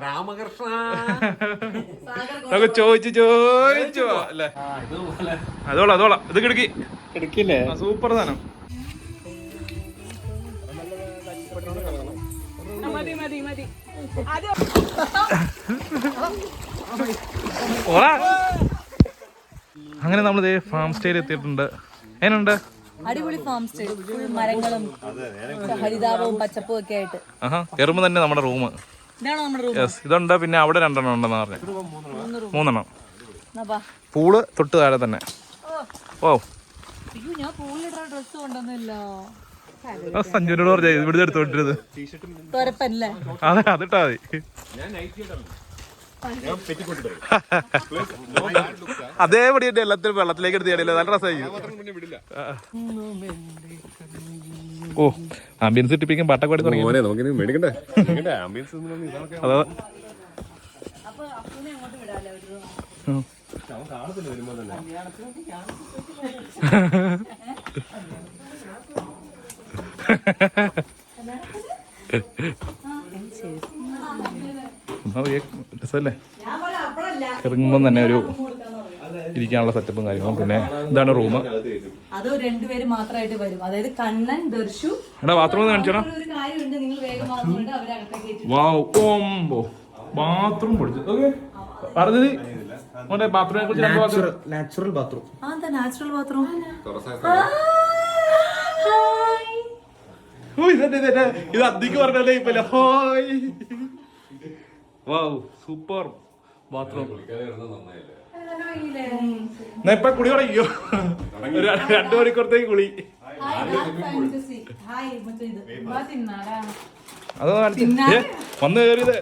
രാമകൃഷ്ണ ചോദിച്ചു അല്ലേ? അതോളാം ഇത് കിടക്കില്ലേ? സൂപ്പർ സാധനം. അങ്ങനെ നമ്മളിത് ഫാം സ്റ്റേയിൽ എത്തിയിട്ടുണ്ട്. എങ്ങനെയുണ്ട്? അടിപൊളി ഫാം സ്റ്റേ. മരങ്ങളും ഹരിതാപവും പച്ചപ്പും ഒക്കെ ആയിട്ട്. കയറുമ്പോ തന്നെ നമ്മുടെ റൂം ഇതുണ്ട്. പിന്നെ അവിടെ 2 എണ്ണം ഉണ്ടെന്ന് പറഞ്ഞു. 3 എണ്ണം. പൂള് തൊട്ട് താഴെ തന്നെ. ഓ സഞ്ജുനോട് പറഞ്ഞ ഇവിടെ എടുത്തോണ്ടിരുന്നത്. അതെ അതിട്ടാ മതി. അതേപടി എന്റെ എല്ലാത്തിനും വെള്ളത്തിലേക്ക് എടുത്ത് ചാടിയില്ല. നല്ല രസമായിരിക്കും. ഓ ആംബിയൻസ് ഇട്ടിപ്പിക്കും പാട്ടൊക്കെ പാടി തുടങ്ങി. അതോ രസല്ലേ? ഇറങ്ങുമ്പോ തന്നെ ഒരു ഇരിക്കാനുള്ള സെറ്റപ്പും കാര്യങ്ങളും. പിന്നെ ഇതാണ് റൂം. അത് 2 പേര് മാത്രമായിട്ട് വരും. അതായത് കണ്ണൻ ദർശു. ബാത്റൂം കാണിച്ചോടാ. ബാത്റൂം പൊളിച്ചു പറഞ്ഞത്. ബാത്റൂമിനെ കുറിച്ച് നാച്ചുറൽ ബാത്റൂം. നാച്ചുറൽ ബാത്റൂം ഇത് അധികം പറഞ്ഞല്ലേ ഇപ്പല്ലേ? Hi wow super bathroom. ഇപ്പൊ കുളി തുടങ്ങിയോ? 2 മണിക്കൂറത്തേക്ക് കുളി. അത് വന്ന് കയറിയത്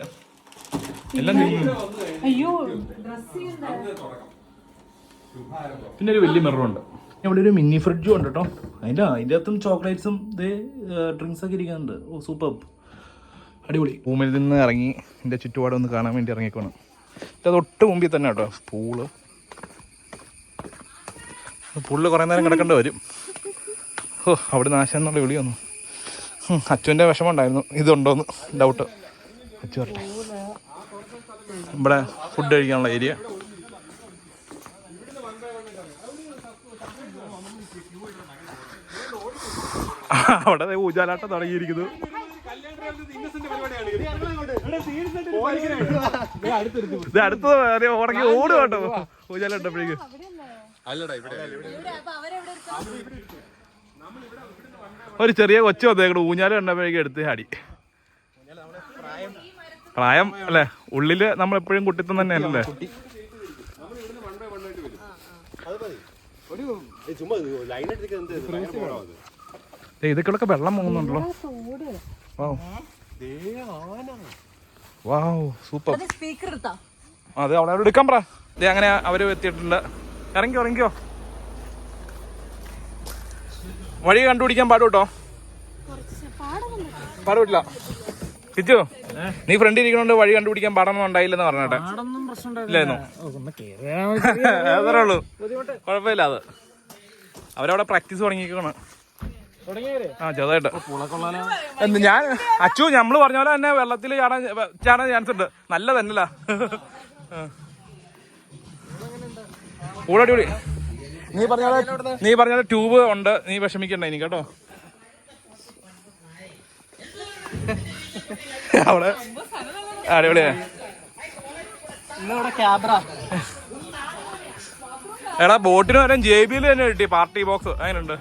എല്ലാം. പിന്നെ ഒരു വലിയ മിററുണ്ട്. ഇവിടെ ഒരു മിനി ഫ്രിഡ്ജും ഉണ്ട് കേട്ടോ. അതിൻ്റെ അകത്തും ചോക്ലേറ്റ്സും ഡ്രിങ്ക്സ് ഒക്കെ ഇരിക്കുന്നുണ്ട്. ഓ സൂപ്പർ അടിപൊളി. റൂമിൽ നിന്ന് ഇറങ്ങി എൻ്റെ ചുറ്റുപാട് ഒന്ന് കാണാൻ വേണ്ടി ഇറങ്ങിക്കോണം. അത് ഒട്ട് മുമ്പിൽ തന്നെ കേട്ടോ പൂള്. കുറേ നേരം കിടക്കേണ്ടി വരും. ഓ അവിടെ നാശം എന്നുള്ള വിളി വന്നു. അച്ഛൻ്റെ വിഷമം ഉണ്ടായിരുന്നു ഇതുണ്ടോന്ന് ഡൗട്ട്. അച്ഛൻ പറഞ്ഞു ഇവിടെ ഫുഡ് കഴിക്കാനുള്ള ഏരിയ. അവിടെ ഊജാലാട്ടം തുടങ്ങിയിരിക്കുന്നു. ഇത് അടുത്തത് ഉടങ്ങി ഓടുക കേട്ടോ ഊജാലാട്ടപ്പോഴേക്കും. ഒരു ചെറിയ കൊച്ചു വന്നേക്കണ ഊഞ്ഞാല് കണ്ടപ്പോഴേക്കും എടുത്ത് ചാടി. പ്രായം അല്ലേ? ഉള്ളില് നമ്മളെപ്പോഴും കുട്ടിത്തം തന്നെ അല്ലേ? ഇതൊക്കെ വെള്ളം പോകുന്നുണ്ടല്ലോ. Wow super. അതെ അവിടെ എടുക്കാൻ പറ. അങ്ങനെ അവര് എത്തിയിട്ടുണ്ട്. ഇറങ്ങിക്കോ. വഴി കണ്ടുപിടിക്കാൻ പാടുട്ടോ. പാടില്ല കിച്ചു. നീ ഫ്രണ്ട് ഇരിക്കണോണ്ട് വഴി കണ്ടുപിടിക്കാൻ പാടൊന്നും ഉണ്ടായില്ലെന്ന് പറഞ്ഞട്ടെ. ഇല്ലായിരുന്നു. അതേ ഉള്ളൂ. കുഴപ്പമില്ല. അത് അവരവിടെ പ്രാക്ടീസ് തുടങ്ങിയിരിക്കണം. ആ ചെറുതായിട്ട്. ഞാൻ അച്ചു നമ്മള് പറഞ്ഞ പോലെ തന്നെ വെള്ളത്തിൽ ചാടാൻ ചാൻസ് ഉണ്ട്. നല്ല തന്നെയല്ല കൂടടിപൊളി. നീ പറഞ്ഞ ട്യൂബ് ഉണ്ട്. നീ വിഷമിക്കണ്ട ഇനി കേട്ടോ. അവിടെ അടിപൊളിയാ. എടാ ബോട്ടിന് വരാൻ JBL തന്നെ കിട്ടി പാർട്ടി ബോക്സ്. അങ്ങനെയുണ്ട്.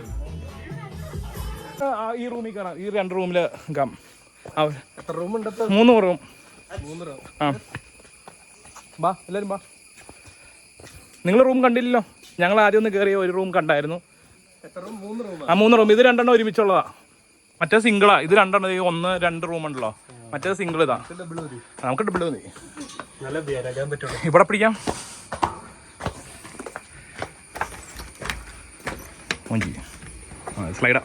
ഈ റൂമിൽ കയറാം. ഈ 2 റൂമില് നിൽക്കാം. 3 റൂം. ആ ബാ എല്ലാരും ബാ. നിങ്ങൾ റൂം കണ്ടില്ലല്ലോ. ഞങ്ങൾ ആദ്യം ഒന്ന് കയറിയ ഒരു റൂം കണ്ടായിരുന്നു. 3 റൂം. ഇത് 2 ഒരുമിച്ചുള്ളതാ. മറ്റേ സിംഗിളാ. ഇത് 2 1 2 റൂം ഉണ്ടല്ലോ. മറ്റേത് സിംഗിൾ ഇതാ. നമുക്ക് ഡബിൾ മതി. ഇവിടെ പിടിക്കാം. സ്ലൈഡാ.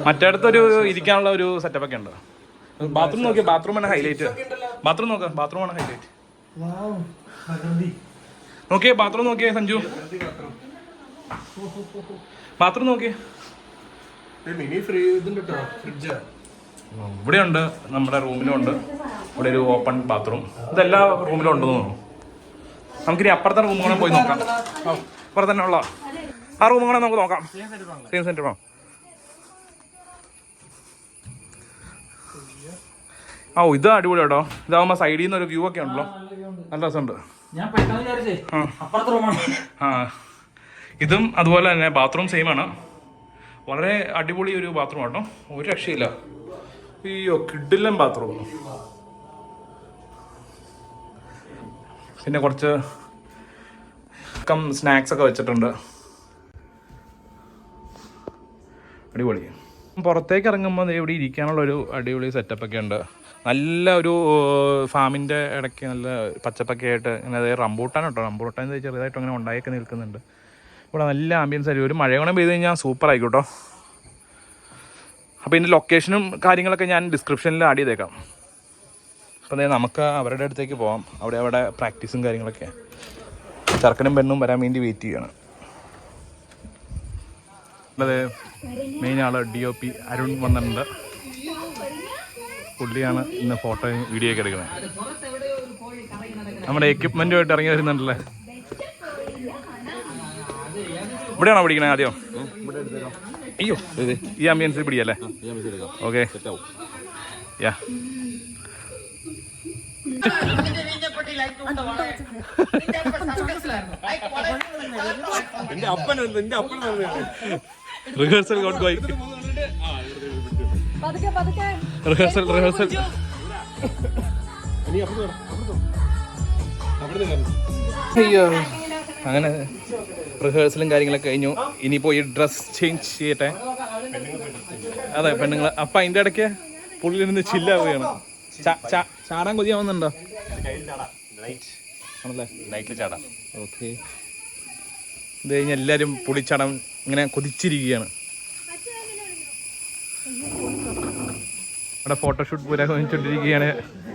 മറ്റേടത്തൊരു ഇരിക്കാനുള്ള ഒരു സെറ്റപ്പ് ഒക്കെ ഉണ്ട്. ബാത്റൂം നോക്കിയാൽ ബാത്റൂമാണ് ഹൈലൈറ്റ്. ബാത്റൂം നോക്കാം. ബാത്റൂമാണ് ഹൈലൈറ്റ്. നോക്കിയേ ബാത്റൂം നോക്കിയേ സഞ്ജു, ബാത്റൂം നോക്കിയേ. ഇവിടെ ഉണ്ട്, നമ്മുടെ റൂമിലും ഉണ്ട്. ഇവിടെ ഒരു ഓപ്പൺ ബാത്റൂം. ഇതെല്ലാ റൂമിലും ഉണ്ടെന്ന് തോന്നുന്നു. നമുക്കിനി അപ്പുറത്തെ റൂം കൂടെ പോയി നോക്കാം. അപ്പുറത്ത് തന്നെ ഉള്ള ആ റൂം കൂടെ നമുക്ക് നോക്കാം. സെയിം സെന്റർ പോകാം. ഓ ഇത് അടിപൊളി കേട്ടോ. ഇതാകുമ്പോൾ സൈഡിൽ നിന്ന് ഒരു വ്യൂ ഒക്കെ ഉണ്ടല്ലോ, നല്ല രസമുണ്ട്. ആ ഇതും അതുപോലെ തന്നെ ബാത്റൂം സെയിം ആണ്. വളരെ അടിപൊളി ഒരു ബാത്റൂം കേട്ടോ, ഒരു രക്ഷയില്ല. അയ്യോ കിഡിലൻ ബാത്റൂം. പിന്നെ കുറച്ച് സ്നാക്സ് ഒക്കെ വെച്ചിട്ടുണ്ട്, അടിപൊളി. പുറത്തേക്ക് ഇറങ്ങുമ്പോൾ ഇവിടെ ഇരിക്കാനുള്ള ഒരു അടിപൊളി സെറ്റപ്പ് ഒക്കെ ഉണ്ട്. നല്ല ഒരു ഫാമിൻ്റെ ഇടയ്ക്ക് നല്ല പച്ചപ്പൊക്കെ ആയിട്ട് ഇങ്ങനെ അതായത് റംബൂട്ടാൻ കേട്ടോ, റംബൂട്ടാൻ ചെറുതായിട്ട് അങ്ങനെ ഉണ്ടായൊക്കെ നിൽക്കുന്നുണ്ട്. ഇവിടെ നല്ല ആംബിയൻസ് ആയിരിക്കും. ഒരു മഴയോണം പെയ്ത് കഴിഞ്ഞാൽ സൂപ്പർ ആയിരിക്കും കേട്ടോ. അപ്പോൾ ഇതിൻ്റെ ലൊക്കേഷനും കാര്യങ്ങളൊക്കെ ഞാൻ ഡിസ്ക്രിപ്ഷനിൽ ആഡ് ചെയ്തേക്കാം. അപ്പോൾ അതായത് നമുക്ക് അവരുടെ അടുത്തേക്ക് പോകാം. അവിടെ പ്രാക്ടീസും കാര്യങ്ങളൊക്കെ. ചെറുക്കനും പെണ്ണും വരാൻ വേണ്ടി വെയിറ്റ് ചെയ്യാണ്. അതെ മെയിൻ ആൾ DOP അരുൺ വന്നിട്ടുണ്ട്. പുള്ളിയാണ് ഇന്ന് ഫോട്ടോയും വീഡിയോ ഒക്കെ എടുക്കുന്നത്. നമ്മുടെ എക്യുപ്മെൻറ്റുമായിട്ട് ഇറങ്ങി വരുന്നുണ്ടല്ലേ. ഇവിടെയാണോ പിടിക്കണേ ആദ്യം? അയ്യോ ഈ ആംബിയൻസിൽ പിടിക്കല്ലേ? Okay yeah. Rehearsal rehearsal. അയ്യോ അങ്ങനെ റിഹേഴ്സലും കാര്യങ്ങളൊക്കെ കഴിഞ്ഞു. ഇനിയിപ്പോൾ ഈ ഡ്രസ് ചേഞ്ച് ചെയ്യട്ടെ. അതെ പെണ്ണുങ്ങൾ. അപ്പം അതിൻ്റെ ഇടയ്ക്ക് പുള്ളിലിരുന്ന് ചില്ലാവുകയാണ്. ചാടാൻ കൊതിയാവുന്നുണ്ടോ? ആണല്ലേ, ലൈറ്റിൽ ചാടാം. ഓക്കെ. ഇത് കഴിഞ്ഞ് എല്ലാവരും പുളിച്ചാടാൻ ഇങ്ങനെ കൊതിച്ചിരിക്കുകയാണ്. ഇവിടെ ഫോട്ടോഷൂട്ട് പുരോഗമിച്ചുകൊണ്ടിരിക്കുകയാണ്.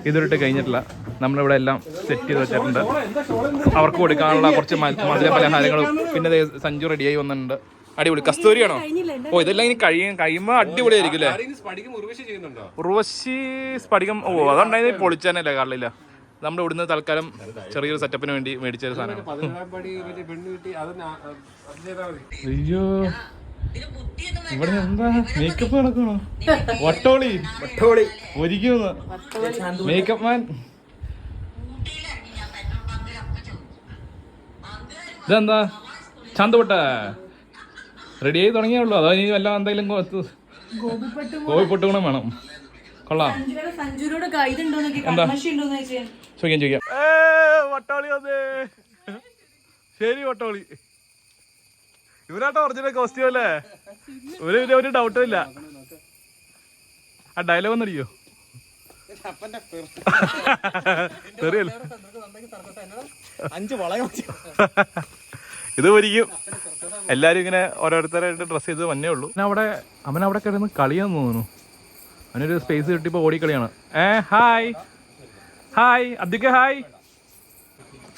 ഇതുവരെയിട്ട് കഴിഞ്ഞിട്ടില്ല. നമ്മളിവിടെ എല്ലാം സെറ്റ് ചെയ്ത് വെച്ചിട്ടുണ്ട്. അവർക്ക് കൊടുക്കാനുള്ള കുറച്ച് മധുര പലഹാരങ്ങളും. പിന്നെ സഞ്ജു റെഡിയായി വന്നിട്ടുണ്ട്. അടിപൊളി. കസ്തൂരിയാണോ? ഓ ഇതെല്ലാം ഇനി കഴിയുമ്പോൾ അടിപൊളിയായിരിക്കും അല്ലേ? ഉർവശി സ്ഫടികം. ഓ അതുണ്ടായത് പൊളിച്ചാനല്ലേ കാണില്ല. നമ്മുടെ ഇവിടുന്ന് തൽക്കാലം ചെറിയൊരു സെറ്റപ്പിന് വേണ്ടി മേടിച്ച സാധനം. അയ്യോ ഇവിടെ എന്താ മേക്കപ്പ് നടക്കണോ? വട്ടോളി ഒരിക്കുന്നു മേക്കപ്പ് മാൻ. ഇതെന്താ ചന്തപൊട്ട റെഡി ആയി തുടങ്ങിയുള്ളൂ? അതോ ഇനി വല്ല എന്തെങ്കിലും ഗോപിപ്പൊട്ട് ഗുണം വേണം? കൊള്ളാം. എന്താ ചോദിക്കാം. വട്ടോളി വന്നേ. ശരി വട്ടോളി. ഇവരാട്ടോ ഒറിജിനൽ കോസ്റ്റ്യൂം അല്ലേ? ഒരു ഡൗട്ടും ഇല്ല. ആ ഡയലോഗ് ഒന്നടിക്കോ? ഇത് ഒരിക്കും. എല്ലാരും ഇങ്ങനെ ഓരോരുത്തരായിട്ട് ഡ്രസ് ചെയ്ത് വന്നേ ഉള്ളൂ. അവനവിടെ കിടന്ന് കളിയാന്ന് തോന്നുന്നു. അവനൊരു സ്പേസ് കിട്ടിയപ്പോൾ ഓടിക്കളിയാണ്. ഹായ് ഹായ് അധിക ഹായ്.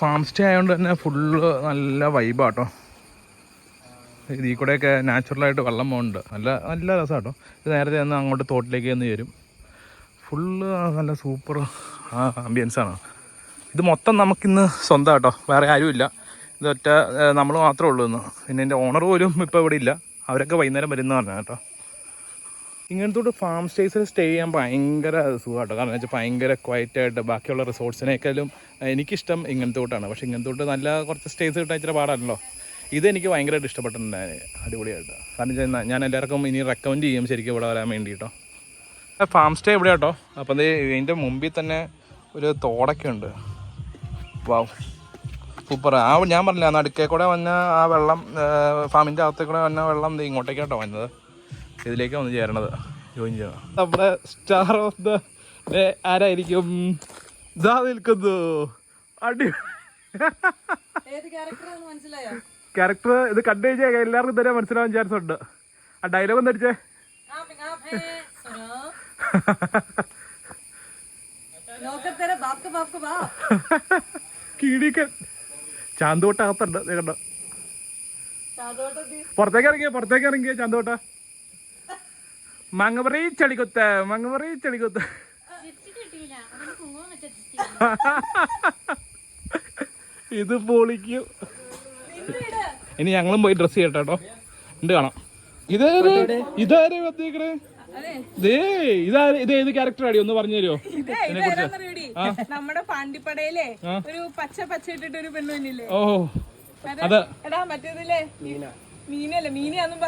ഫാം സ്റ്റേ ആയതുകൊണ്ട് തന്നെ ഫുള്ള് നല്ല വൈബാട്ടോ. ഇതിൽ കൂടെയൊക്കെ നാച്ചുറലായിട്ട് വെള്ളം പോകുന്നുണ്ട്. നല്ല രസമാണ് കേട്ടോ. ഇത് നേരത്തെ ഒന്ന് അങ്ങോട്ട് തോട്ടിലേക്ക് ഒന്ന് വരും. ഫുള്ള് നല്ല സൂപ്പർ ആംബിയൻസാണ്. ഇത് മൊത്തം നമുക്കിന്ന് സ്വന്തം കേട്ടോ, വേറെ ആരുമില്ല. ഇതൊറ്റ നമ്മൾ മാത്രമേ ഉള്ളൂ ഇന്ന്. പിന്നെ എൻ്റെ ഓണർ പോലും ഇപ്പോൾ ഇവിടെ ഇല്ല. അവരൊക്കെ വൈകുന്നേരം വരുന്ന പറഞ്ഞാൽ കേട്ടോ. ഇങ്ങനത്തോട്ട് ഫാം സ്റ്റേസിൽ സ്റ്റേ ചെയ്യാൻ ഭയങ്കര സുഖമാട്ടോ. കാരണം വെച്ചാൽ ഭയങ്കര ക്വയറ്റായിട്ട് ബാക്കിയുള്ള റിസോർട്ട്സിനേക്കാളും എനിക്കിഷ്ടം ഇങ്ങനത്തോട്ടാണ്. പക്ഷേ ഇങ്ങനത്തോട്ട് നല്ല കുറച്ച് സ്റ്റേസ് കിട്ടാൻ ഇച്ചിരി പാടാണല്ലോ. ഇതെനിക്ക് ഭയങ്കരമായിട്ട് ഇഷ്ടപ്പെട്ടിട്ടുണ്ടായിരുന്നു, അടിപൊളിയായിട്ട്. കാരണം വെച്ചാൽ ഞാൻ എല്ലാവർക്കും ഇനി റെക്കമെൻഡ് ചെയ്യും ശരിക്കും ഇവിടെ വരാൻ വേണ്ടിയിട്ടോ. ഫാം സ്റ്റേ ഇവിടെ കേട്ടോ. അപ്പം ഇതിൻ്റെ മുമ്പിൽ തന്നെ ഒരു തോടൊക്കെ ഉണ്ട്. Wow super. ഞാൻ പറഞ്ഞില്ല നടുക്കേ കൂടെ വന്ന ആ വെള്ളം, ഫാമിൻ്റെ അകത്തേ കൂടെ വന്ന വെള്ളം ഇങ്ങോട്ടേക്കാട്ടോ വന്നത്. ഇതിലേക്കാണ് വന്ന് ചേരണത്, ജോയിൻ ചെയ്യണം. നമ്മുടെ സ്റ്റാർ ഓഫ് ദ ഡേ ആരായിരിക്കും? ഇതാ നിൽക്കുന്നു. ക്യാരക്ടർ ഇത് കണ്ടു കഴിഞ്ഞാൽ എല്ലാവർക്കും തന്നെ മനസ്സിലാവാൻ ചാൻസ് ഉണ്ട്. ആ ഡയലോഗ് ഒന്ന് അടിച്ചേ. കിടിക്കൻ ചാന്തോട്ട അകത്തുണ്ട് കണ്ടോ. പുറത്തേക്ക് ഇറങ്ങിയ ചാന്തോട്ട. മങ്ങപറി ചളികൊത്ത ഇത് പൊളിക്കും. ഇനി ഞങ്ങളും പോയി ഡ്രസ് ചെയ്യട്ടെ കേട്ടോ. ഉണ്ട് കാണാം. ഇതാരേ വന്നേക്കണേ? ഇത് ഏത് ക്യാരക്ടർ ആടി ഒന്ന് പറഞ്ഞു തരുമോ? നമ്മുടെ പാണ്ടിപ്പടയിലെ ഒരു പച്ച ഇട്ടിട്ട് ഒരു പെണ്ണുന്നില്ലേ? ഓ അത് മറ്റേതില്ലേ മീനയാന്നും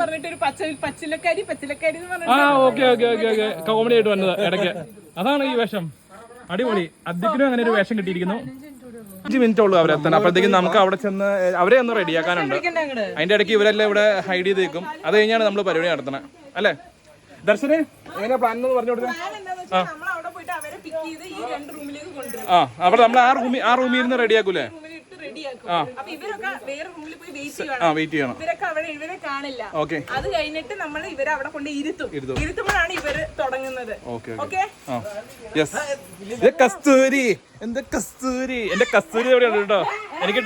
പറഞ്ഞിട്ട് ഒരു പച്ചിലക്കാരി എന്ന് പറഞ്ഞു. ഓക്കെ കോമഡി ആയിട്ട് വന്നത് ഇടയ്ക്ക്. അതാണ് ഈ വേഷം. അടിപൊളി. അദ്ദിക്കിനും അങ്ങനെ ഒരു വേഷം കിട്ടിയിരിക്കുന്നു. 5 മിനിറ്റ് ഉള്ളൂ അവരെത്താൻ. അപ്പോഴത്തേക്കും നമുക്ക് അവിടെ ചെന്ന് അവരെ ഒന്ന് റെഡിയാക്കാനുണ്ട്. അതിന്റെ ഇടയ്ക്ക് ഇവരെല്ലാം ഇവിടെ ഹൈഡ് ചെയ്ത് വെക്കും. അത് കഴിഞ്ഞാണ് നമ്മൾ പരിപാടി നടത്തണേ അല്ലേ? ദർശനെ എങ്ങനെയാ പ്ലാൻ എന്ന് പറഞ്ഞു കൊടുത്തേ? അവിടെ നമ്മൾ ആ റൂമിൽ ഇരുന്ന് റെഡിയാക്കൂലേ? വെയിറ്റ് ചെയ്യണം. ഇവരെ കാണില്ല. അത് കഴിഞ്ഞിട്ട് നമ്മൾ ഇവരെ അവിടെ കൊണ്ട് ഇരുത്തുമ്പോഴാണ് ഇവര് തുടങ്ങുന്നത്. കസ്തൂരി എന്റെ കസ്തൂരി എവിടെയാണ് കേട്ടോ. എനിക്ക്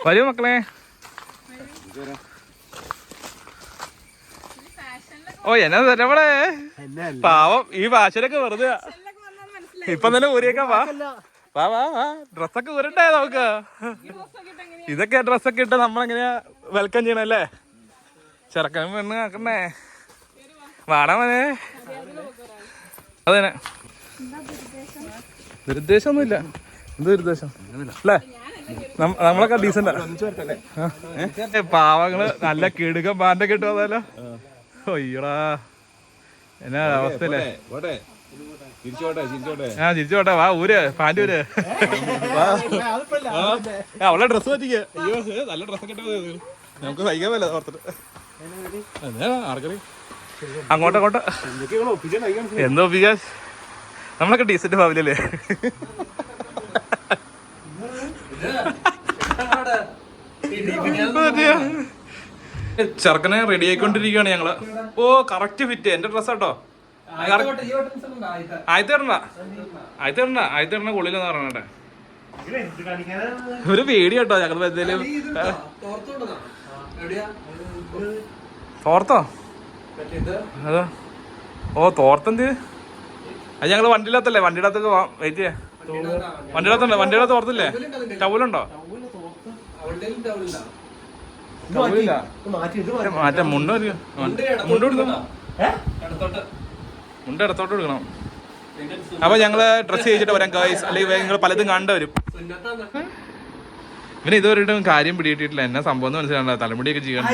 വരൂ മക്കളെ. ഓ എന്നാ തരവളെ പാവം. ഈ ഭാഷയിലൊക്കെ വെറുതെ ഇപ്പൊ തന്നെ ഊരിയേക്കാ. വാ ഡ്രസ്സൊക്കെ ഊരണ്ടേ നമുക്ക്. ഇതൊക്കെ ഡ്രസ്സൊക്കെ ഇട്ട് നമ്മളെങ്ങനെയാ വെൽക്കം ചെയ്യണല്ലേ? ചെറുക്കനും പെണ്ണ് ആക്കണ്ടേ? വാടാ മോനെ. അതന്നെ ദുരുദ്ദേശമൊന്നുമില്ല. എന്ത് ദുരുദ്ദേശം അല്ലേ? നമ്മളൊക്കെ ഡീസന്റ്. പാവങ്ങള് നല്ല കിടുക്കം പാൻറ്റൊക്കെ ഇട്ട് വന്നാലോ. അയ്യടാ എന്നാ അവസ്ഥല്ലേ. ചിരിച്ചോട്ടെ. വാ ഊര് പാൻറ് ഊര്. അവളെ ഡ്രസ്സ് പറ്റിക്ക. അയ്യോ നല്ല ഡ്രസ്സൊക്കെ ഇട്ട് നമുക്ക് സഹിക്കാൻ പറ്റില്ല ഓർത്തിട്ട്. ആർക്കറി അങ്ങോട്ടോ എന്തോ ഒപ്പിക്കാൻ. നമ്മളൊക്കെ ഡീസന്റ് ഫാമിലിയല്ലേ? ചെറുക്കനെ റെഡി ആയിക്കൊണ്ടിരിക്കുകയാണ് ഞങ്ങള്. ഓ കറക്റ്റ് ഫിറ്റ്. എന്റെ ഡ്രസ് കേട്ടോ. ആയിരത്തിടണ കൊള്ളില്ലെന്ന് പറഞ്ഞെ. ഒരു പേടി കേട്ടോ ഞങ്ങൾ എന്തേലും. തോർത്തോ? അതാ ഓ തോർത്തെന്ത്? അത് ഞങ്ങള് വണ്ടിയിലത്തല്ലേ? വണ്ടിയിടത്തൊക്കെ പോവാം. വെയിറ്റ് ചെയ്യാം. വണ്ടിയിടത്ത് തോർത്തില്ലേ? ടൗലുണ്ടോ? മാറ്റാം. മുണ്ട് ഇടത്തോട്ട് എടുക്കണം. അപ്പൊ ഞങ്ങള് ഡ്രസ് ചെയ്തിട്ട് വരാം ഗൈസ്. അല്ലെങ്കിൽ നിങ്ങൾ പലതും കണ്ടുവരും. ഇവന് ഇതുവരെയായിട്ടും കാര്യം പിടിയിട്ടിട്ടില്ല. എന്നാ സംഭവം എന്ന് മനസ്സിലാണല്ലോ. തലമുടിയൊക്കെ ചെയ്യണ്ട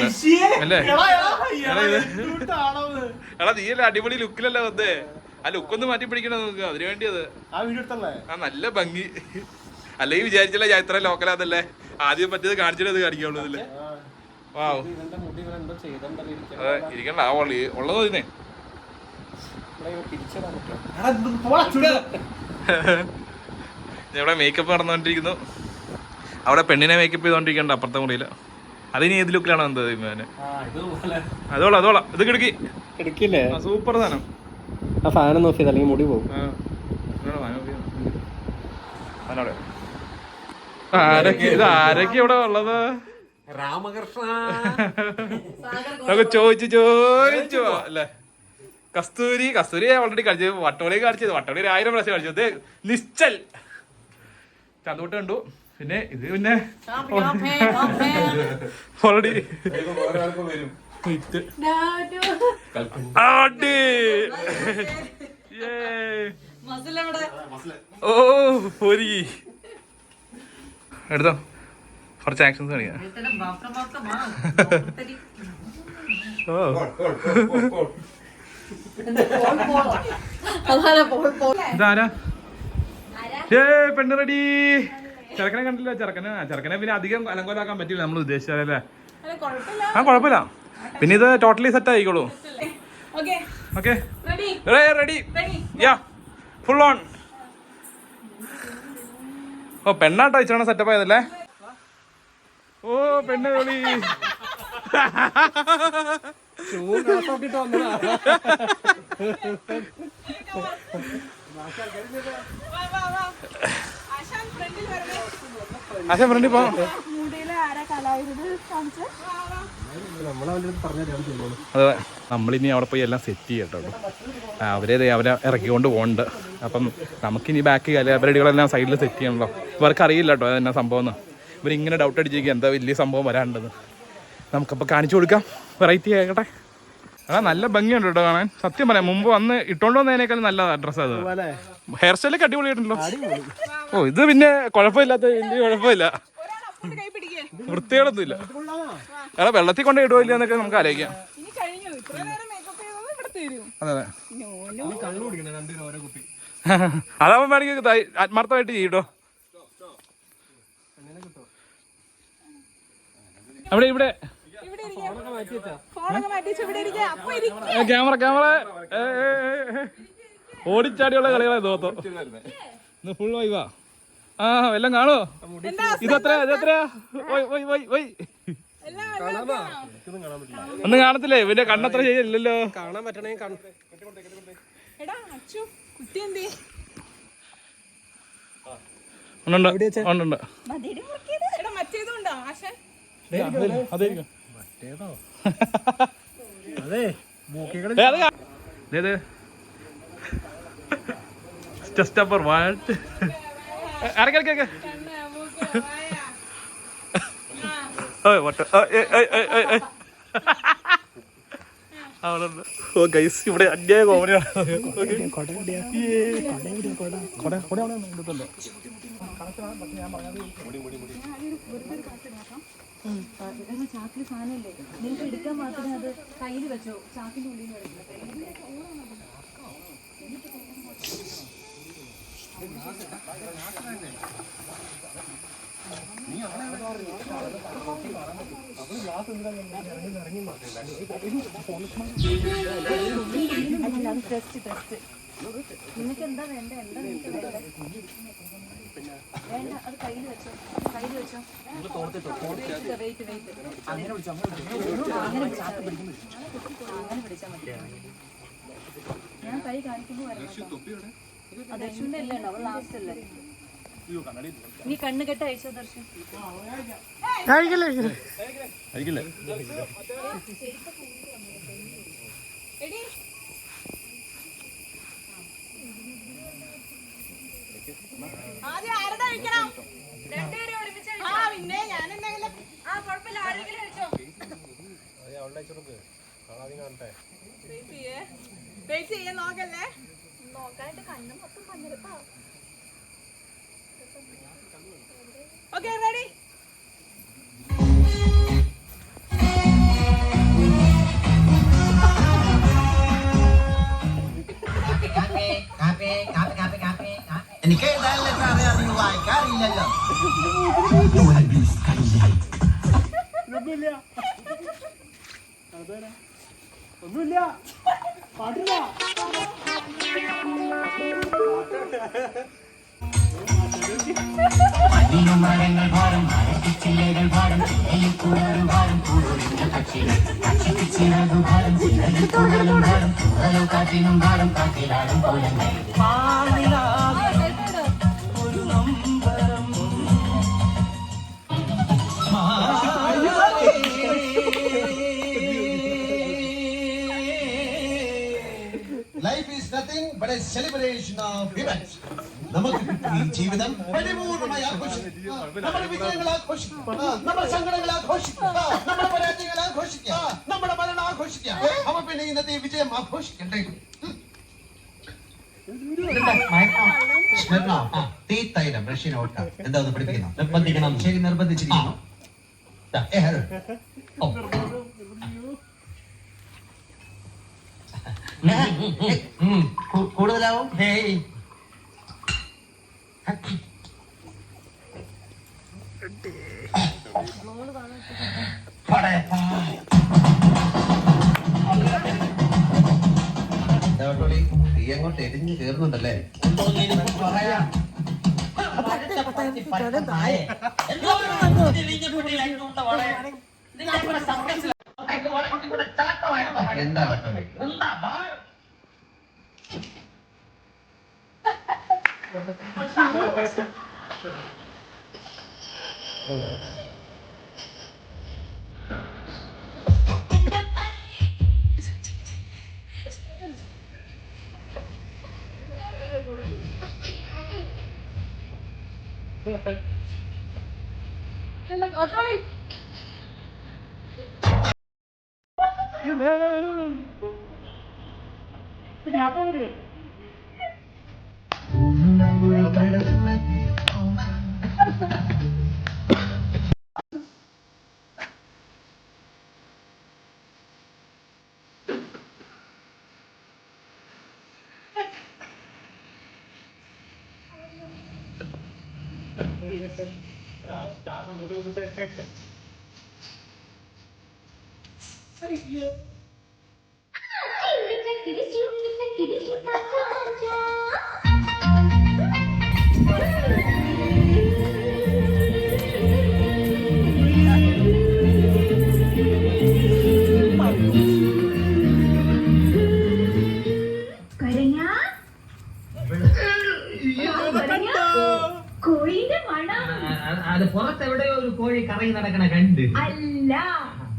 അല്ലേ? എടാ നീയല്ലേ അടിപൊളി ലുക്കിലല്ലേ വന്നേ. ആ ലുക്കൊന്ന് മാറ്റി പിടിക്കണം നമുക്ക്. അതിനു വേണ്ടിയത് ആ നല്ല ഭംഗി. അല്ലെങ്കിൽ വിചാരിച്ചില്ല ഞാൻ ഇത്ര ലോക്കലാന്നല്ലേ. ആദ്യം പറ്റിയത് കാണിച്ചിട്ട് അത് കാണിക്കാവുള്ളൂ അല്ലേ? വാവ് അതെ ഇരിക്കണ്ട. ആ ഉള്ളത് ഇതിനെ ഇവിടെ മേക്കപ്പ് നടന്നുകൊണ്ടിരിക്കുന്നു. അവിടെ പെണ്ണിനെ മേക്കപ്പ് ചെയ്തോണ്ടിരിക്കണ്ട അപ്പുറത്തെ മുറിയില്. അതിന് ഏത് ലുക്കിലാണോ എന്തോ അതോളാം. ഇത് കിടക്കില്ലേ? സൂപ്പർ സാധനം. ഫാനൊന്നും ഓഫ് ചെയ്ത് അല്ലെങ്കിൽ മുടി പോകും. ആരൊക്കെ ഇവിടെ ഉള്ളത്? രാമകൃഷ്ണ നമുക്ക് ചോദിച്ചു അല്ലേ? കസ്തൂരി ഓൾറെഡി കളിച്ചത്. വട്ടോളി കളിച്ചത്. വട്ടോളി 1000 പ്രാവശ്യം കളിച്ചത്. നിശ്ചൽ ചന്തോട്ട് കണ്ടു. പിന്നെ ഇത് പിന്നെ ഓൾറെഡി ഓ പൊരി എടുത്തോ. കുറച്ച് ആക്ഷൻസ് കാണിക്കാം. ഇതാരാ? പെണ്ണ് റെഡി. ചെറുക്കനെ കണ്ടില്ല. ചെറുക്കനെ പിന്നെ അധികം അലങ്കോലാക്കാൻ പറ്റില്ല നമ്മൾ ഉദ്ദേശിച്ചാലേ. ആ കുഴപ്പമില്ല. പിന്നെ ഇത് ടോട്ടലി സെറ്റ് ആയിക്കോളൂ. Okay ready yeah full on. ഓ പെണ്ണാട്ടോ ഇച്ചിരി സെറ്റപ്പ് ആയതല്ലേ? ഓ പെണ്ണ് കളി. ആശാൻ ഫ്രണ്ടിൽ വരണേ. ആശാൻ ഫ്രണ്ടിൽ പോ. മുടിയിലെ ആരാ കലാവിരുത് കാണിച്ച്. അതെ, നമ്മളിനി അവിടെ പോയി എല്ലാം സെറ്റ് ചെയ്യട്ടോ. അവരെ ഇറക്കിക്കൊണ്ട് പോകുന്നുണ്ട്. അപ്പം നമുക്കിനി ബാക്കി പരിപാടികളെല്ലാം സൈഡിൽ സെറ്റ് ചെയ്യണല്ലോ. ഇവർക്ക് അറിയില്ല കേട്ടോ അതെന്നാ സംഭവം എന്ന്. ഇവരിങ്ങനെ ഡൗട്ട് അടിച്ചിരിക്കുക എന്താ വലിയ സംഭവം വരാനുണ്ടെന്ന്. നമുക്കപ്പോൾ കാണിച്ചു കൊടുക്കാം, വെറൈറ്റി ആയിക്കട്ടെ. നല്ല ഭംഗിയുണ്ട് കേട്ടോ കാണാൻ. സത്യം പറയാം, മുമ്പ് വന്ന് ഇട്ടോണ്ട് വന്നതിനേക്കാളും നല്ല ഡ്രസ്സ് അത്. ഹെയർ സ്റ്റൈലൊക്കെ അടിപൊളിയായിട്ടുണ്ടല്ലോ. ഓ, ഇത് പിന്നെ കുഴപ്പമില്ലാത്ത വലിയ കുഴപ്പമില്ല, വൃത്തികളൊന്നുമില്ല. അതെ, വെള്ളത്തിൽ കൊണ്ട് ഇടുവോ ഇല്ല എന്നൊക്കെ നമുക്ക് ആലോചിക്കാം. അതെ അതെ, അതാവുമ്പോ വേണമെങ്കിൽ ആത്മാർത്ഥമായിട്ട് ചെയ്യട്ടോ. അവിടെ ഇവിടെ ക്യാമറ ഓടിച്ചാടിയുള്ള കളികളെ തോത്തോ. ഇന്ന് ഫുൾ വൈവാ. ആ, എല്ലാം കാണോ? ഇതെത്രയാ? ഒന്നും കാണത്തില്ലേ? ഇവന്റെ കണ്ണത്ര ചെയ്യല്ലോ. കാണാൻ പറ്റണേ. ഉണ്ട്. ഇവിടെ അന്യായ കോമഡിയാണ്. ചാക്കിൽ സാധനമില്ലേ, നിങ്ങൾക്ക് എടുക്കാൻ മാത്രമേ അത് കയ്യിൽ വെച്ചോ. ചാക്കിന്റെ ഉള്ളിൽ അത് ടെസ്റ്റ് നിങ്ങൾക്ക് എന്താ വേണ്ട, വേണ്ട, അത് കയ്യിൽ വെച്ചോ. വെയിറ്റ് അങ്ങനെ പിടിച്ചാൽ മതി. ഞാൻ കൈ കാണിക്കുമ്പോൾ വരണം. ദർശുവിന്റെ അല്ലേ അവൾ ലാസ്റ്റ് അല്ലേ? നീ കണ്ണ് കെട്ട് അയച്ചോ ദർശൻ. നോക്കാനായിട്ട് കണ്ണ് മൊത്തം പഞ്ഞെടുപ്പാ. Okay, ready? എനിക്ക് എഴുതാനല്ലേ അറിയാം, നിങ്ങൾ വായിക്കാറില്ലല്ലോ. ഒന്നുമില്ല, പാട്ടില്ല. മരങ്ങൾ ഭാരം, ചില്ലകൾ ഭാരം, കൂടാറും ഭാരം, പക്ഷിക്ക് ചിറകു ഭാരം, ചിറകും ഭാരം, തുറലോ കാറ്റിനും ഭാരം, കാറ്റിലാടും പോലെ ഒരു നമ്പരം. Life is nothing but a celebration of events. നമുക്ക് ഈ ജീവിതം പരിപൂർണമായി ആഘോഷിക്കും. നമ്മുടെ വിജയങ്ങൾ ആഘോഷിക്കും, നമ്മുടെ സങ്കടങ്ങൾ ആഘോഷിക്കും, നമ്മുടെ പരാജയങ്ങൾ ആഘോഷിക്കുക, നമ്മുടെ മരണം ആഘോഷിക്കുക. അപ്പൊ പിന്നെ ഇന്നത്തെ വിജയം ആഘോഷിക്കണ്ടേ? തീത്തൈലം റഷ്യൻ ഓട്ട എന്താ പഠിപ്പിക്കണം? നിർബന്ധിക്കണം. ശരി, നിർബന്ധിച്ചിരിക്കണം. കൂടുതലാവും. തീ അങ്ങോട്ട് എരിഞ്ഞു കയറുന്നുണ്ടല്ലേ? എന്താ കോഴിന്റെ മണം അത് പുറത്തെവിടെയോ ഒരു കോഴി കറങ്ങി നടക്കണ കണ്ട്. അല്ല,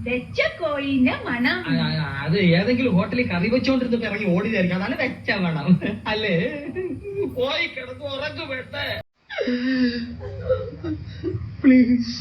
വെച്ച കോഴിന്റെ മണം. അത് ഏതെങ്കിലും ഹോട്ടലിൽ കറി വെച്ചോണ്ടിരുന്നപ്പോ ഇറങ്ങി ഓടിയതായിരിക്കും. അതാണ് വെച്ച മണം അല്ലേ? പോയി കിടന്നു ഉറങ്ങു വേണ്ടേ പ്ലീസ്.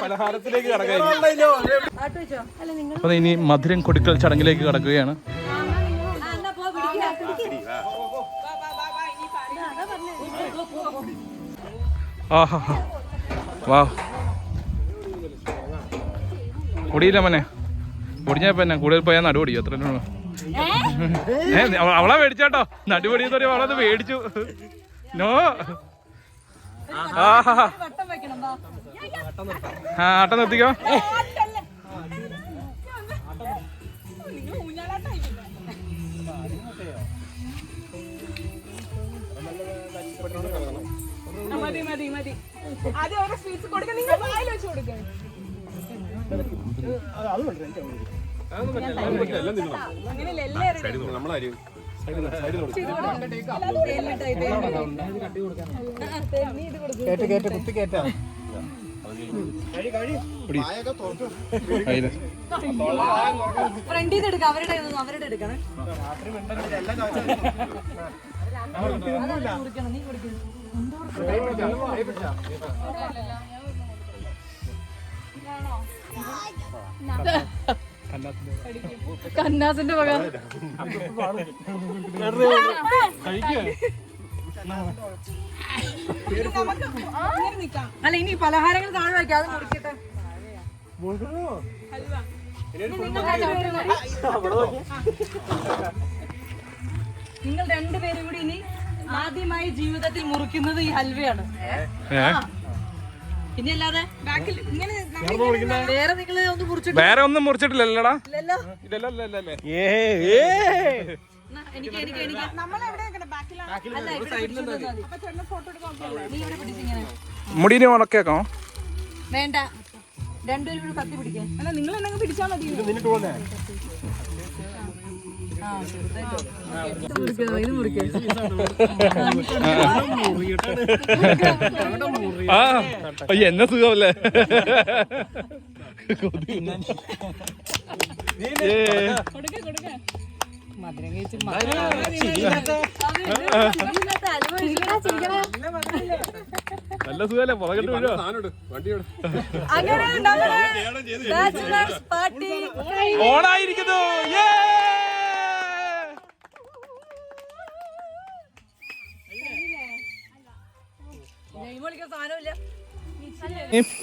പലഹാരത്തിലേക്ക് കടക്കുകയാണ്. അപ്പൊ ഇനി മധുരം കൊടുക്കൽ ചടങ്ങിലേക്ക് കടക്കുകയാണ്. ആഹാ വാ ഒടിയില്ല മോനെ. ഒടിഞ്ഞപ്പോ എന്നാ കൂടുതൽ പോയാൽ നടു പൊടിയോ? അത്ര അവളെ മേടിച്ചാട്ടോ. നടുപൊടിയെന്ന് പറയുമ്പോ അവളത് മേടിച്ചു. നോ ആഹാ ആ ആട്ടം നിർത്തിക്കോ. മതി മതി മതി. ആദ്യം ഓരോ സ്വീറ്റ്സ് കൊടുക്കുക. നിങ്ങൾ വായിൽ വെച്ച് കൊടുക്കുക. അങ്ങനെയല്ല എല്ലാവരും നമ്മളാരും ഫ്രണ്ടിൽ നിന്ന് എടുക്കാം. അവരുടെ എടുക്കണം. നീ കുടിക്കണം. കന്നാസിന്റെ വക അല്ല, ഇനി പലഹാരങ്ങൾ താഴെ വയ്ക്കാം. അത് മുറിക്കട്ടെ. നിങ്ങൾ രണ്ടുപേരും കൂടി ഇനി ആദ്യമായി ജീവിതത്തിൽ മുറിക്കുന്നത് ഈ ഹൽവയാണ്. പിന്നെ അല്ലാതെ വേറെ നിങ്ങൾ ഒന്ന് മുറിച്ചിട്ട് വേറെ ഒന്നും മുറിച്ചിട്ടില്ലല്ലോടാ. മുടിനെ ഉണക്കേക്കോ? വേണ്ട, രണ്ടുപേരും കൂടി കത്തി പിടിക്കാൻ. അല്ല, നിങ്ങൾ എന്തെങ്കിലും പിടിച്ചാൽ മതി. ആ എന്നെ സുഖമല്ലേ? നല്ല സുഖല്ലേ പുറകിട്ട് വീഴോ ഓണായിരിക്കുന്നു.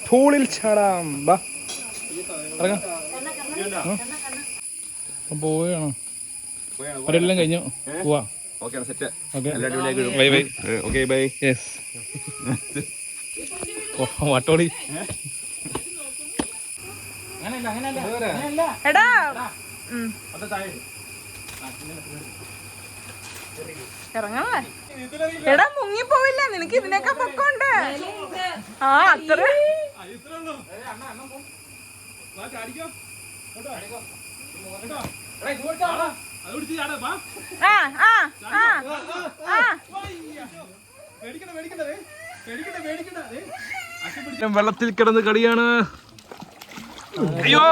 പൂളിൽ ചാടാം. ബാ ഇറങ്ങാം. പോവുകയാണോ? അവരെല്ലാം കഴിഞ്ഞു. പോവാ. വട്ടോടി എടാ ഇറങ്ങണല്ലേ? എടാ മുങ്ങിപ്പോവില്ല, നിനക്ക് ഇതിനൊക്കെ പൊക്കമുണ്ട്. ആ അത്ര വെള്ളത്തിൽ കിടന്ന് കളിയാണ്. അയ്യോ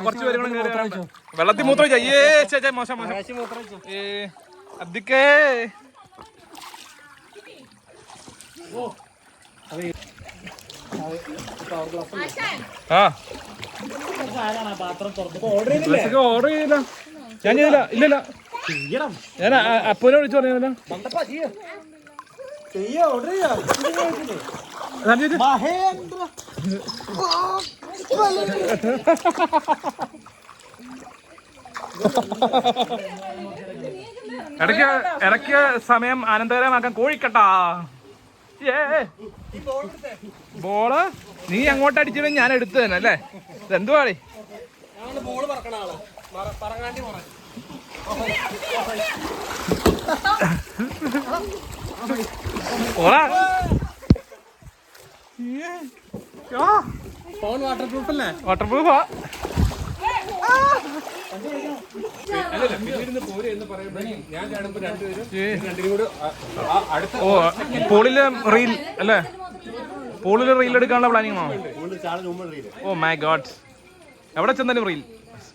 കുറച്ച് പേര് വെള്ളത്തിൽ മൂത്രം മോശം മോശം. അധികേ ഓർഡർ ചെയ്തില്ല. ഞാൻ ചെയ്തില്ല. ഇല്ലല്ല, ഞാൻ അപ്പൂനെ വിളിച്ചു പറഞ്ഞില്ല. ഇടയ്ക്ക് സമയം ആനന്ദകരമാക്കാൻ കോഴിക്കട്ടാ. ബോള് നീ അങ്ങോട്ട് അടിച്ചത് ഞാൻ എടുത്തു തന്നെ അല്ലേ? ഇതെന്തുവാടി? വാട്ടർ പ്രൂഫ് അല്ലേ? വാട്ടർ പ്രൂഫാ. ഓ പൂളില് റീൽ അല്ലേ? പൂളില് റീൽ എടുക്കാനുള്ള പ്ലാനിങ് ആണോ? ഓ മൈ ഗോഡ്, എവിടെ ചെന്നാലും റീൽ.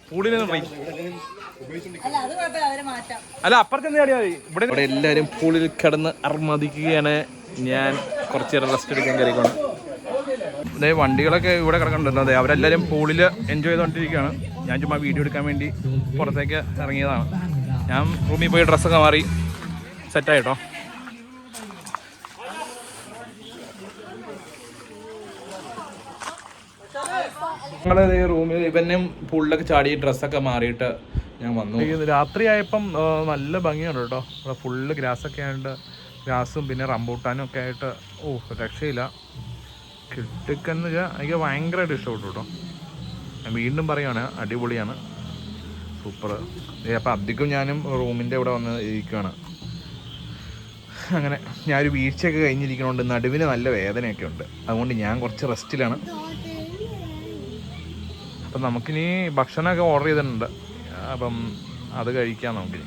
പൂളില് റീൽ അല്ല, അപ്പുറത്ത് ചെന്ന് ചാടിയാൽ മതി. ഇവിടെ എല്ലാവരും പൂളിൽ കിടന്ന് അർമാദിക്കുകയാണ്. ഞാൻ കുറച്ച് നേരം റെസ്റ്റ് എടുക്കാൻ കയറിക്കോണം. അതെ, വണ്ടികളൊക്കെ ഇവിടെ കിടക്കണ്ടല്ലോ. അതെ, അവരെല്ലാവരും പൂളിൽ എൻജോയ് ചെയ്തുകൊണ്ടിരിക്കുകയാണ്. ഞാൻ ചുമ്മാ വീഡിയോ എടുക്കാൻ വേണ്ടി പുറത്തേക്ക് ഇറങ്ങിയതാണ്. ഞാൻ റൂമിൽ പോയി ഡ്രസ്സൊക്കെ മാറി സെറ്റായിട്ടോ. ഞങ്ങൾ റൂമിൽ ഇവനും പൂളിലൊക്കെ ചാടി ഡ്രസ്സൊക്കെ മാറിയിട്ട് ഞാൻ വന്നു. രാത്രിയായപ്പം നല്ല ഭംഗിയുണ്ട് കേട്ടോ. അവിടെ ഫുള്ള് ഗ്രാസൊക്കെ ആയിട്ട്, ഗ്രാസും പിന്നെ റംബൂട്ടാനും ഒക്കെ ആയിട്ട് രക്ഷയില്ല. കിട്ടിക്കെന്ന് വെച്ചാൽ എനിക്ക് ഭയങ്കരമായിട്ട് ഇഷ്ടപ്പെട്ടു കേട്ടോ. ഞാൻ വീണ്ടും പറയുകയാണ്, അടിപൊളിയാണ്, സൂപ്പർ. അപ്പം അധികം ഞാനും റൂമിൻ്റെ ഇവിടെ വന്ന് ഇരിക്കുകയാണ്. അങ്ങനെ ഞാനൊരു വീഴ്ചയൊക്കെ കഴിഞ്ഞിരിക്കണോണ്ട് നടുവിന് നല്ല വേദനയൊക്കെ ഉണ്ട്. അതുകൊണ്ട് ഞാൻ കുറച്ച് റെസ്റ്റിലാണ്. അപ്പം നമുക്കിനി ഭക്ഷണമൊക്കെ ഓർഡർ ചെയ്തിട്ടുണ്ട്. അപ്പം അത് കഴിക്കാം നമുക്കിനി.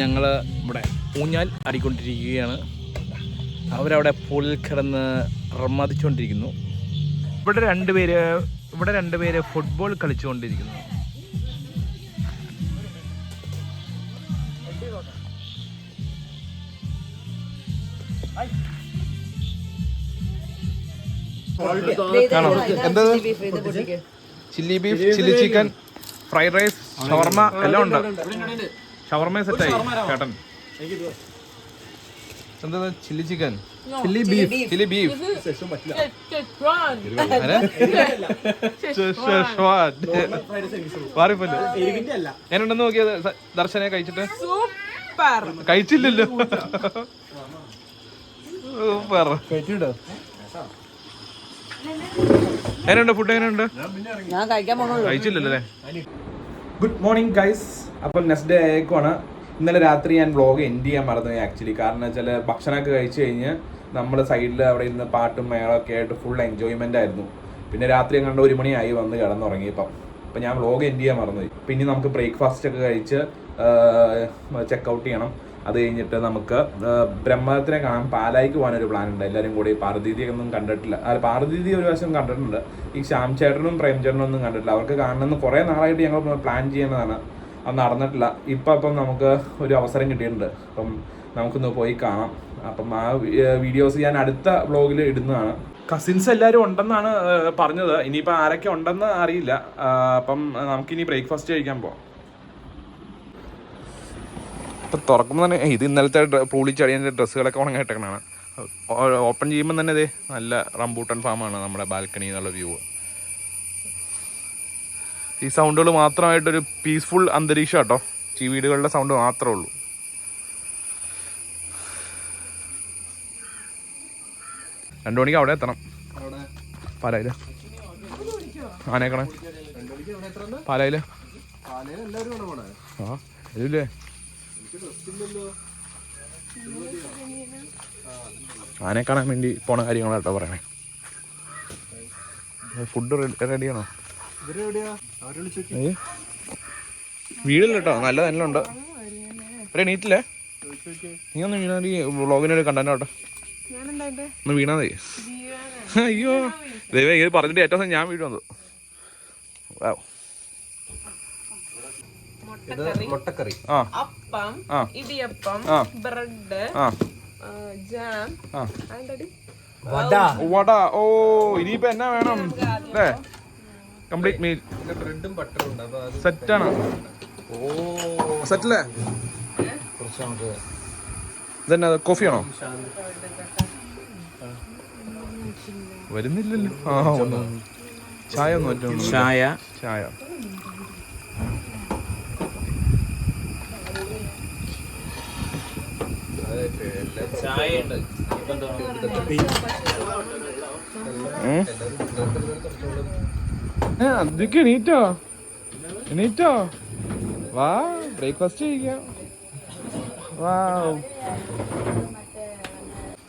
ഞങ്ങൾ ഇവിടെ ഊഞ്ഞാൽ ആടിക്കൊണ്ടിരിക്കുകയാണ്. അവരവിടെ പൂളിൽ കിടന്ന് റമ്മതിച്ചുകൊണ്ടിരിക്കുന്നു. ഇവിടെ രണ്ടുപേര് ഫുട്ബോൾ കളിച്ചുകൊണ്ടിരിക്കുന്നു. എന്താ chilli beef, chilli chicken, fried rice, shawarma എല്ലാം ഉണ്ട്. ഷവർമ സെറ്റായി ചേട്ടൻ. എന്താ ചില്ലി ചിക്കൻ, ചില്ലി ബീഫ് മാറിപ്പോല്ലോ. ഞാനുണ്ടെന്ന് നോക്കിയത് ദർശനെ കഴിച്ചിട്ട് കഴിച്ചില്ലല്ലോ. സൂപ്പർ. എങ്ങനെയുണ്ട് ഫുഡ്? എങ്ങനെയുണ്ട്? കഴിച്ചില്ലല്ലോ അല്ലേ? Good morning guys. അപ്പം നെക്സ്റ്റ് ഡേ ആയേക്കുവാണ്. ഇന്നലെ രാത്രി ഞാൻ വ്ളോഗ് എൻഡ് ചെയ്യാൻ മറന്നു ആക്ച്വലി. കാരണം വെച്ചാൽ ഭക്ഷണമൊക്കെ കഴിച്ച് കഴിഞ്ഞ് നമ്മൾ സൈഡിൽ അവിടെ ഇരുന്ന് പാട്ടും മേളമൊക്കെ ആയിട്ട് ഫുൾ എൻജോയ്മെൻ്റ് ആയിരുന്നു. പിന്നെ രാത്രി കണ്ട് 1 മണിയായി വന്ന് കിടന്നുറങ്ങിയപ്പം. അപ്പം ഞാൻ വ്ളോഗ് എൻഡ് ചെയ്യാൻ മറന്നു. പിന്നെ നമുക്ക് ബ്രേക്ക്ഫാസ്റ്റ് ഒക്കെ കഴിച്ച് ചെക്കൗട്ട് ചെയ്യണം. അത് കഴിഞ്ഞിട്ട് നമുക്ക് ബ്രഹ്മത്തിനെ കാണാൻ പാലായിക്ക് പോകാനൊരു പ്ലാൻ ഉണ്ട്. എല്ലാവരും കൂടി. പാർവതീതിയൊന്നും കണ്ടിട്ടില്ല. പാർവതീതി ഒരു വശം കണ്ടിട്ടുണ്ട്. ഈ ശ്യാം ചേട്ടനും പ്രേം ചേട്ടനും ഒന്നും കണ്ടിട്ടില്ല. അവർക്ക് കാണണമെന്ന് കുറേ നാളായിട്ട് ഞങ്ങൾ പ്ലാൻ ചെയ്യുന്നതാണ്. അത് നടന്നിട്ടില്ല. ഇപ്പം നമുക്ക് ഒരു അവസരം കിട്ടിയിട്ടുണ്ട്. അപ്പം നമുക്കൊന്ന് പോയി കാണാം. അപ്പം ആ വീഡിയോസ് ഞാൻ അടുത്ത വ്ളോഗിൽ ഇടുന്നതാണ്. കസിൻസ് എല്ലാവരും ഉണ്ടെന്നാണ് പറഞ്ഞത്. ഇനിയിപ്പോൾ ആരൊക്കെ ഉണ്ടെന്ന് അറിയില്ല. അപ്പം നമുക്കിനി ബ്രേക്ക്ഫാസ്റ്റ് കഴിക്കാൻ പോവാം. ഇപ്പം തുറക്കുമ്പോൾ തന്നെ ഇത് ഇന്നലത്തെ പൂളിച്ചടിയൻ്റെ ഡ്രസ്സുകളൊക്കെ ഉണങ്ങിയിട്ടേക്കണാണ്. ഓപ്പൺ ചെയ്യുമ്പോൾ തന്നെ ഇതേ നല്ല റംബൂട്ടൻ ഫാമാണ് നമ്മുടെ ബാൽക്കണി എന്നുള്ള വ്യൂ. ഈ സൗണ്ടുകൾ മാത്രമായിട്ടൊരു പീസ്ഫുൾ അന്തരീക്ഷം കേട്ടോ. ഈ വീടുകളുടെ സൗണ്ട് മാത്രമേ ഉള്ളൂ. 2 മണിക്ക് അവിടെ എത്തണം. പാലായില് ആനേക്കണേ. പാലായില് ആ ഇതില്ലേ ആനയെ കാണാൻ വേണ്ടി പോണ കാര്യങ്ങളാട്ടോ പറയണേ. ഫുഡ് റെഡിയാണോ? വീടില്ല കേട്ടോ, നല്ല ഉണ്ട്. ഒരു എണീറ്റില്ലേ? നീ ഒന്ന് വീണാൽ വ്ളോഗിനൊരു കണ്ടന്റ് കേട്ടോ. ഒന്ന് വീണാ മതി. അയ്യോ ദൈവം ഇത് പറഞ്ഞിട്ട് ഏറ്റവും ഞാൻ വീട് വന്നത്. മുട്ടക്കറി, അപ്പം, ഇടിയപ്പം, ബ്രെഡ്, ജാം, വട. ഓ ഇനിയിപ്പോ എന്നാ വേണം അല്ലേ? Complete meal. ബ്രെഡും ബട്ടറും ഉണ്ട്. സെറ്റാണ്. ഓ സെറ്റല്ലേ? ഇതന്നെ കോഫിയാണോ? വരുന്നില്ലല്ലോ. ആ ഒന്ന് ചായ ഒന്ന് പറ്റും. ചായ അതൊക്കെ എണീറ്റോ വാ ബ്രേക്ക്ഫാസ്റ്റ് കഴിക്കാം. വാ.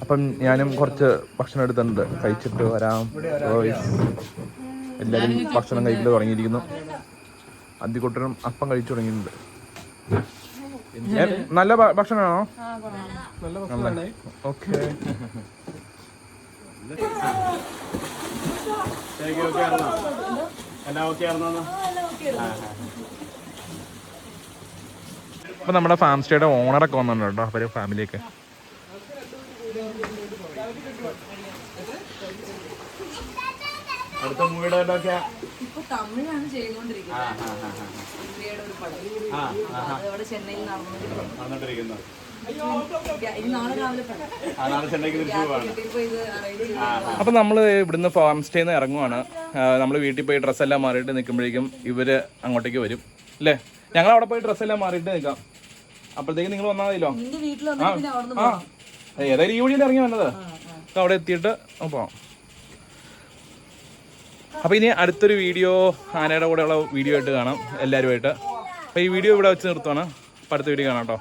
അപ്പം ഞാനും കുറച്ച് ഭക്ഷണം എടുത്തിട്ടുണ്ട്. കഴിച്ചിട്ട് വരാം. എല്ലാവരും ഭക്ഷണം കഴിക്കൽ തുടങ്ങിയിരിക്കുന്നു. അന്തിക്കുട്ടനും അപ്പം കഴിച്ചു തുടങ്ങിയിട്ടുണ്ട്. നല്ല ഭക്ഷണമാണോ? ഓക്കെ. അപ്പൊ നമ്മുടെ ഫാം സ്റ്റേയുടെ ഓണറൊക്കെ വന്നിട്ടുണ്ട് കേട്ടോ. അവര് ഫാമിലിയൊക്കെ അടുത്ത മൂവിയുടെ തമിഴാണ് ചെയ്തുകൊണ്ടിരിക്കുന്നത്. ചെന്നൈയിൽ നടന്നുകൊണ്ടിരിക്കുന്നത്. നാളെ രാവിലെ അപ്പൊ നമ്മള് ഇവിടുന്ന് ഫാം സ്റ്റേന്ന് ഇറങ്ങുവാണ്. നമ്മൾ വീട്ടിൽ പോയി ഡ്രസ്സെല്ലാം മാറിയിട്ട് നിൽക്കുമ്പോഴേക്കും ഇവര് അങ്ങോട്ടേക്ക് വരും അല്ലേ? ഞങ്ങൾ അവിടെ പോയി ഡ്രസ്സെല്ലാം മാറിയിട്ട് നിൽക്കാം. അപ്പോഴത്തേക്ക് നിങ്ങൾ വന്നാൽ മതിയല്ലോ. ഏതായാലും ഈ വഴിയിൽ ഇറങ്ങി വന്നത്. അവിടെ എത്തിയിട്ട് പോവാം. അപ്പോൾ ഇനി അടുത്തൊരു വീഡിയോ ആനയുടെ കൂടെയുള്ള വീഡിയോ ആയിട്ട് കാണാം എല്ലാവരുമായിട്ട്. അപ്പോൾ ഈ വീഡിയോ ഇവിടെ വെച്ച് നിർത്തുവാണ്. അപ്പോൾ അടുത്ത വീഡിയോ കാണാം കേട്ടോ.